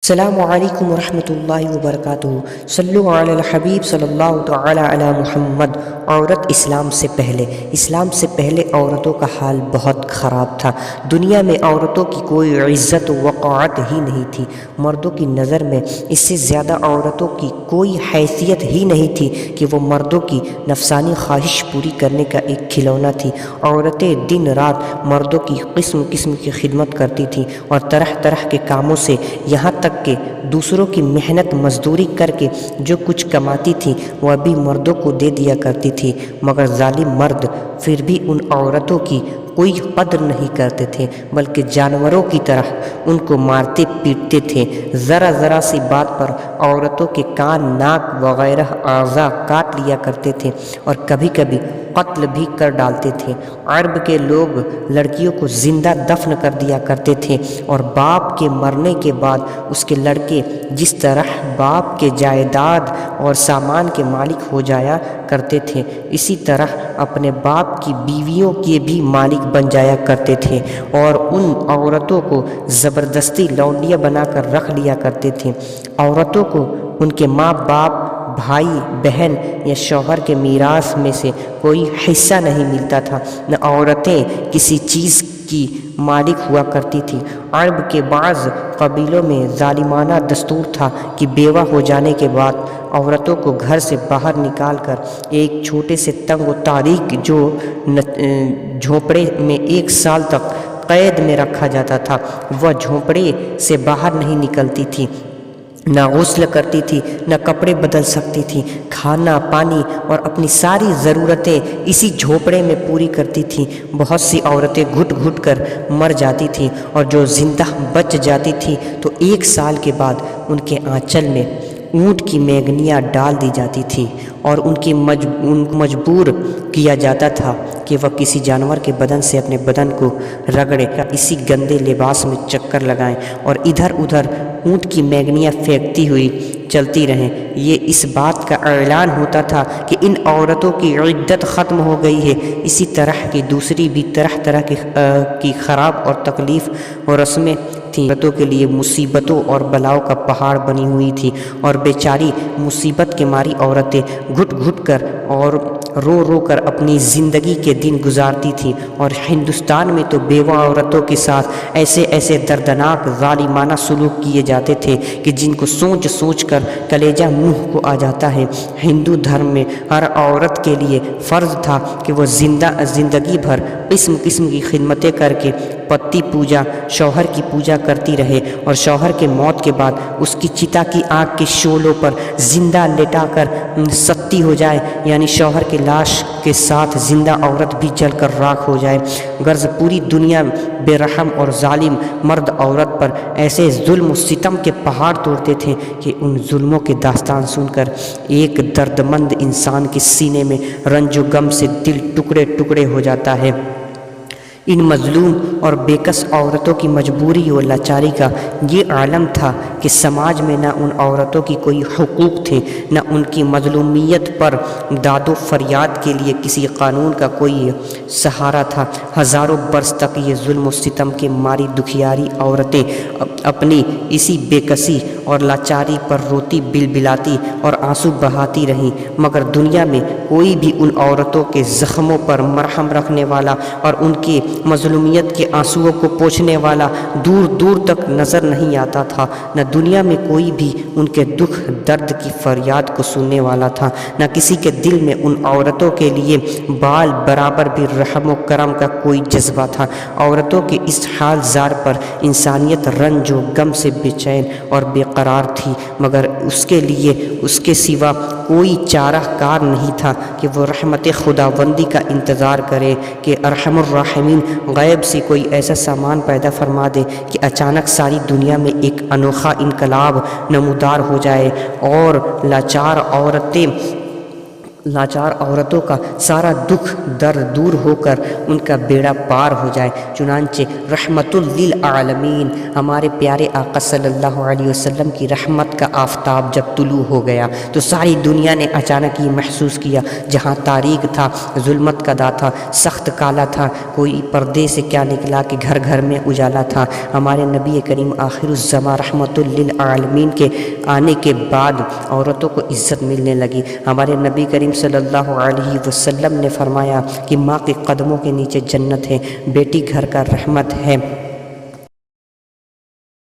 السلام علیکم ورحمۃ اللہ وبرکاتہ۔ صلو علی الحبیب صلی اللہ تعالی علی محمد۔ عورت اسلام سے پہلے عورتوں کا حال بہت خراب تھا۔ دنیا میں عورتوں کی کوئی عزت و وقاعت ہی نہیں تھی۔ مردوں کی نظر میں اس سے زیادہ عورتوں کی کوئی حیثیت ہی نہیں تھی کہ وہ مردوں کی نفسانی خواہش پوری کرنے کا ایک کھلونا تھی۔ عورتیں دن رات مردوں کی قسم قسم کی خدمت کرتی تھیں اور طرح طرح کے کاموں سے، یہاں تک کہ دوسروں کی محنت مزدوری کر کے جو کچھ کماتی تھی وہ بھی مردوں کو دے دیا کرتی تھی، مگر ظالم مرد پھر بھی ان عورتوں کی کوئی قدر نہیں کرتے تھے، بلکہ جانوروں کی طرح ان کو مارتے پیٹتے تھے۔ ذرا ذرا سی بات پر عورتوں کے کان، ناک وغیرہ اعضاء کاٹ لیا کرتے تھے اور کبھی کبھی قتل بھی کر ڈالتے تھے۔ عرب کے لوگ لڑکیوں کو زندہ دفن کر دیا کرتے تھے اور باپ کے مرنے کے بعد اس کے لڑکے جس طرح باپ کے جائیداد اور سامان کے مالک ہو جایا کرتے تھے، اسی طرح اپنے باپ کی بیویوں کے بھی مالک بن جایا کرتے تھے اور ان عورتوں کو زبردستی لونڈیاں بنا کر رکھ لیا کرتے تھے۔ عورتوں کو ان کے ماں باپ، بھائی بہن یا شوہر کے میراث میں سے کوئی حصہ نہیں ملتا تھا، نہ عورتیں کسی چیز کی مالک ہوا کرتی تھی۔ عرب کے بعض قبیلوں میں ظالمانہ دستور تھا کہ بیوہ ہو جانے کے بعد عورتوں کو گھر سے باہر نکال کر ایک چھوٹے سے تنگ و تاریک جھونپڑے میں 1 سال تک قید میں رکھا جاتا تھا۔ وہ جھونپڑے سے باہر نہیں نکلتی تھی، نہ غسل کرتی تھی، نہ کپڑے بدل سکتی تھی۔ کھانا پانی اور اپنی ساری ضرورتیں اسی جھونپڑے میں پوری کرتی تھیں۔ بہت سی عورتیں گھٹ گھٹ کر مر جاتی تھیں اور جو زندہ بچ جاتی تھیں تو 1 سال کے بعد ان کے آنچل میں اونٹ کی میگنیاں ڈال دی جاتی تھی اور ان کو مجبور کیا جاتا تھا کہ وہ کسی جانور کے بدن سے اپنے بدن کو رگڑے، اسی گندے لباس میں چکر لگائیں اور ادھر ادھر اونٹ کی میگنیاں پھینکتی ہوئی چلتی رہیں۔ یہ اس بات کا اعلان ہوتا تھا کہ ان عورتوں کی عدت ختم ہو گئی ہے۔ اسی طرح کی دوسری بھی طرح طرح کی خراب اور تکلیف اور رسمیں تھیں۔ عورتوں کے لیے مصیبتوں اور بلاؤں کا پہاڑ بنی ہوئی تھی اور بیچاری مصیبت کے ماری عورتیں گھٹ گھٹ کر اور رو رو کر اپنی زندگی کے دن گزارتی تھیں۔ اور ہندوستان میں تو بیوہ عورتوں کے ساتھ ایسے دردناک ظالمانہ سلوک کیے جاتے تھے کہ جن کو سوچ سوچ کر کلیجہ منہ کو آ جاتا ہے۔ ہندو دھرم میں ہر عورت کے لیے فرض تھا کہ وہ زندگی بھر قسم قسم کی خدمتیں کر کے پتی پوجا، شوہر کی پوجا کرتی رہے اور شوہر کے موت کے بعد اس کی چتا کی آگ کے شعلوں پر زندہ لٹا کر ستی ہو جائے، یعنی شوہر کے لاش کے ساتھ زندہ عورت بھی جل کر راکھ ہو جائے۔ غرض پوری دنیا بے رحم اور ظالم مرد عورت پر ایسے ظلم و ستم کے پہاڑ توڑتے تھے کہ ان ظلموں کے داستان سن کر ایک دردمند انسان کے سینے میں رنج و غم سے دل ٹکڑے ٹکڑے ہو جاتا ہے۔ ان مظلوم اور بےکس عورتوں کی مجبوری و لاچاری کا یہ عالم تھا کہ سماج میں نہ ان عورتوں کی کوئی حقوق تھے، نہ ان کی مظلومیت پر داد و فریاد کے لیے کسی قانون کا کوئی سہارا تھا۔ ہزاروں برس تک یہ ظلم و ستم کے ماری دکھیاری عورتیں اپنی اسی بے کسی اور لاچاری پر روتی بلبلاتی اور آنسو بہاتی رہیں، مگر دنیا میں کوئی بھی ان عورتوں کے زخموں پر مرہم رکھنے والا اور ان کی مظلومیت کے آنسوؤں کو پوچھنے والا دور دور تک نظر نہیں آتا تھا۔ نہ دنیا میں کوئی بھی ان کے دکھ درد کی فریاد کو سننے والا تھا، نہ کسی کے دل میں ان عورتوں کے لیے بال برابر بھی رحم و کرم کا کوئی جذبہ تھا۔ عورتوں کے اس حال زار پر انسانیت رنج و غم سے بے چین اور بے قرار تھی، مگر اس کے لیے اس کے سوا کوئی چارہ کار نہیں تھا کہ وہ رحمت خداوندی کا انتظار کرے کہ ارحم الراحمین غیب سے کوئی ایسا سامان پیدا فرما دے کہ اچانک ساری دنیا میں ایک انوکھا انقلاب نمودار ہو جائے اور لاچار عورتیں لاچار عورتوں کا سارا دکھ درد دور ہو کر ان کا بیڑا پار ہو جائے۔ چنانچہ رحمت للعالمین ہمارے پیارے آقا صلی اللہ علیہ وسلم کی رحمت کا آفتاب جب طلوع ہو گیا تو ساری دنیا نے اچانک یہ محسوس کیا، جہاں تاریک تھا، ظلمت کا دا تھا، سخت کالا تھا، کوئی پردے سے کیا نکلا کہ گھر گھر میں اجالا تھا، ہمارے نبی کریم آخر الزماں رحمت للعالمین کے آنے کے بعد عورتوں کو عزت ملنے لگی۔ ہمارے نبی کریم صلی اللہ علیہ وسلم نے فرمایا کہ ماں کے قدموں کے نیچے جنت ہے، بیٹی گھر کا رحمت ہے۔